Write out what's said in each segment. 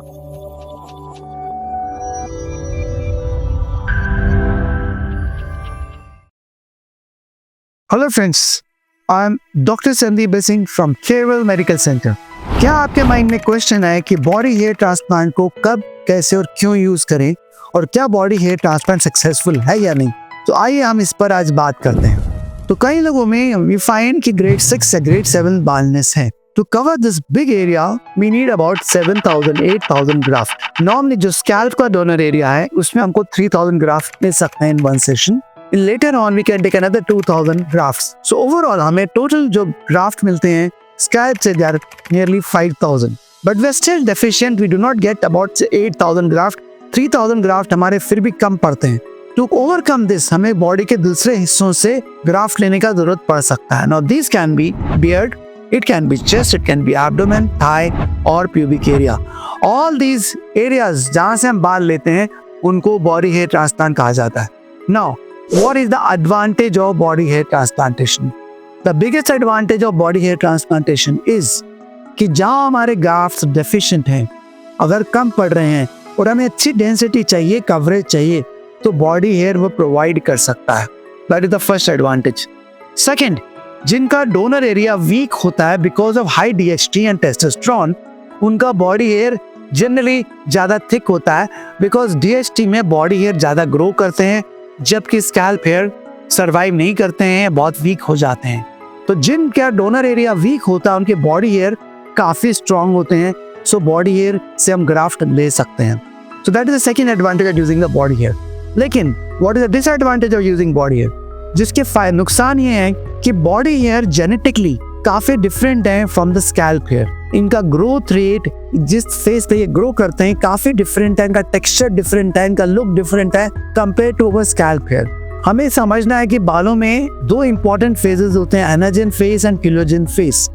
Hello friends, I am doctor Sandeep Singh from Kerala medical centre. क्या आपके mind में क्वेश्चन है कि बॉडी हेयर ट्रांसप्लांट को कब, कैसे और क्यों यूज करें, और क्या बॉडी हेयर ट्रांसप्लांट सक्सेसफुल है या नहीं? तो आइए हम इस पर आज बात करते हैं। तो कई लोगों में वी फाइंड कि ग्रेड 6 या ग्रेड 7 बालनेस है। To cover this big area, we need about 7,000-8,000 graft. Normally जो स्कैल्प का डोनर एरिया है उसमें हमको 3,000 ग्राफ्ट मिल सकते हैं in one session. Later on we can take another 2,000 grafts. So overall हमें total जो graft मिलते हैं scalp से nearly 5,000. But we're still deficient. We do not get about 8,000 graft. 3,000 graft हमारे फिर भी कम पड़ते हैं। To overcome this हमें बॉडी के दूसरे हिस्सों से ग्राफ्ट लेने का जरूरत पड़ सकता है। Now these can be beard, it can be chest, it can be abdomen, thigh और pubic area. All these areas जहाँ से हम बाल लेते हैं उनको बॉडी हेयर ट्रांसप्लांट कहा जाता है। Now what is the advantage of body hair transplantation? The biggest advantage of body hair transplantation is कि जहाँ हमारे ग्राफ्ट्स डेफिशिएंट हैं, अगर कम पड़ रहे हैं और हमें अच्छी डेंसिटी चाहिए, कवरेज चाहिए, तो बॉडी हेयर वो प्रोवाइड कर सकता है। That is the first advantage. Second, जिनका डोनर एरिया वीक होता है because of high DHT and testosterone, उनका बॉडी हेयर जनरली ज़्यादा थिक होता है बिकॉज DHT में बॉडी हेयर ज़्यादा ग्रो करते हैं, जबकि स्कैल्प हेयर सरवाइव नहीं करते हैं, बहुत वीक हो जाते हैं। तो जिनका डोनर एरिया वीक होता है उनके बॉडी हेयर काफ़ी स्ट्रांग होते हैं, सो बॉडी हेयर से हम ग्राफ्ट ले सकते हैं। So that is the second advantage of using the body hair. लेकिन what is the disadvantage of using body hair? जिसके नुकसान ये है कि बॉडी हेयर जेनेटिकली काफ़ी डिफरेंट है फ्रॉम द स्कैल्प हेयर। इनका ग्रोथ रेट, जिस फेस पे ये ग्रो करते हैं, काफी डिफरेंट है, इनका टेक्सचर डिफरेंट है, इनका लुक डिफरेंट है compare to our scalp hair. हमें समझना है कि बालों में दो इंपॉर्टेंट फेजेस होते हैं, anagen phase and telogen phase.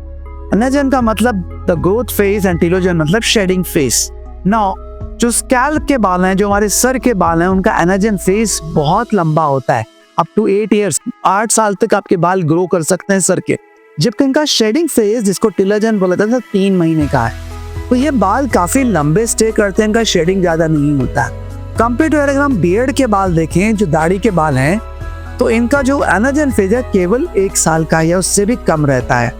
Anagen का मतलब the growth phase and telogen मतलब शेडिंग फेज। नाउ जो स्कैल्प के बाल हैं, जो हमारे सर के बाल हैं, उनका एनाजन फेज बहुत लंबा होता है, अप टू 8 ईयर्स, 8 साल तक आपके बाल ग्रो कर सकते हैं सर के। जबकि इनका शेडिंग फेज, जिसको टीलोजन बोला जाता है, 3 महीने का है। तो ये बाल काफी लंबे स्टे करते हैं, इनका शेडिंग ज्यादा नहीं होता है। कंपेयर टू अगर हम बियर्ड के बाल देखें, जो दाढ़ी के बाल हैं, तो इनका जो एनाजन फेज है केवल 1 साल का या उससे भी कम रहता है।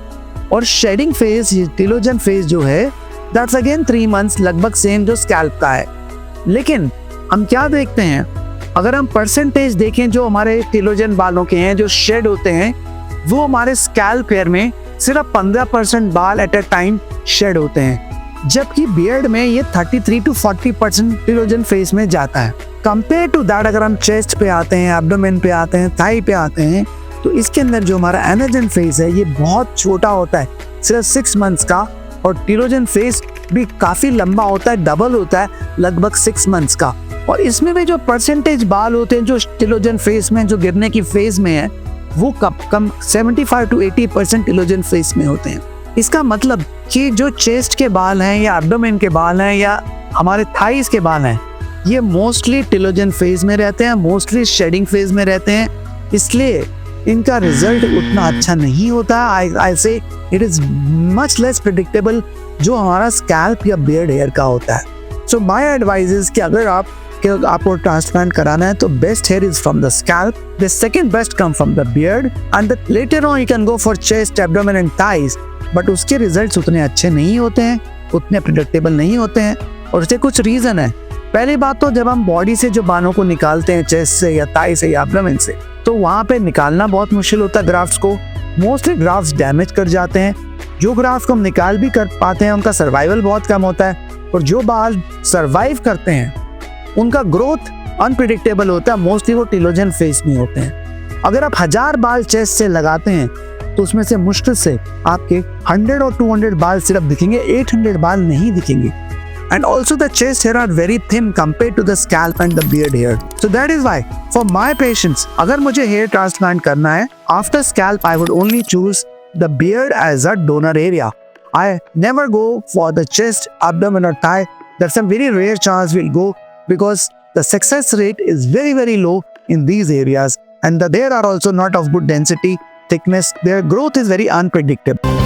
और शेडिंग फेज, टीलोजन फेज जो है, दैट्स अगेन 3 मंथ्स, लगभग सेम जो स्कैल्प का है। लेकिन हम क्या देखते हैं, अगर हम परसेंटेज देखें जो हमारे टीलोजन बालों के हैं जो शेड होते हैं, वो हमारे स्कैल्प हेयर में सिर्फ 15% बाल एट अ टाइम शेड होते हैं, जबकि बियर्ड में ये 33 to 40% टीलोजन फेज में जाता है। कंपेयर टू दैट अगर हम चेस्ट पे आते हैं, एब्डोमेन पे आते हैं, थाई पे आते हैं, तो इसके अंदर जो हमारा एनाजन फेज है ये बहुत छोटा होता है, सिर्फ 6 मंथ्स का, और टीलोजन फेज भी काफी लंबा होता है, डबल होता है, लगभग 6 मंथ्स का। और इसमें भी जो परसेंटेज बाल होते हैं जो टीलोजन फेज में, जो गिरने की फेज में है, वो कम 75 to 80% टीलोजन फेज में होते हैं। इसका मतलब कि जो चेस्ट के बाल हैं या एब्डोमेन के बाल हैं या हमारे थाइस के बाल हैं, ये मोस्टली टीलोजन फेज में रहते हैं, मोस्टली शेडिंग फेज में रहते हैं, इसलिए इनका रिजल्ट उतना अच्छा नहीं होता। आई से it is much less predictable जो हमारा स्कैल्प या बियर्ड हेयर का होता है। सो माय एडवाइस इज कि अगर आपको ट्रांसप्लांट कराना है तो best here is from the scalp, the second best come from the beard, and later on you can go for chest, abdomen and thighs, but उसके रिजल्ट्स उतने अच्छे नहीं होते हैं, उतने प्रेडिक्टेबल नहीं होते हैं। और उसके कुछ रीजन है। पहली बात तो जब हम बॉडी से जो बालों को निकालते हैं, चेस्ट से या थाई से या एब्डोमेन से, तो वहाँ पे निकालना बहुत मुश्किल होता है ग्राफ्ट्स को। मोस्टली ग्राफ्ट्स डैमेज कर जाते हैं। जो ग्राफ्ट को हम निकाल भी कर पाते हैं उनका सर्वाइवल बहुत कम होता है, और जो बाल सर्वाइव करते हैं उनका ग्रोथ अनप्रिडिक्टेबल होता है, मोस्टली वो टीलोजन फेज में होते हैं। अगर आप 1000 बाल चेस्ट से लगाते हैं तो उसमें से मुश्किल से आपके 100 और 200 बाल सिर्फ दिखेंगे, 800 बाल नहीं दिखेंगे। And also the chest hair are very thin compared to the scalp and the beard hair. So that is why for my patients, अगर मुझे hair transplant करना है, after scalp I would only choose the beard as a donor area. I never go for the chest, abdomen or thigh. That's a very rare chance we'll go because the success rate is very low in these areas, and there are also not of good density, thickness. Their growth is very unpredictable.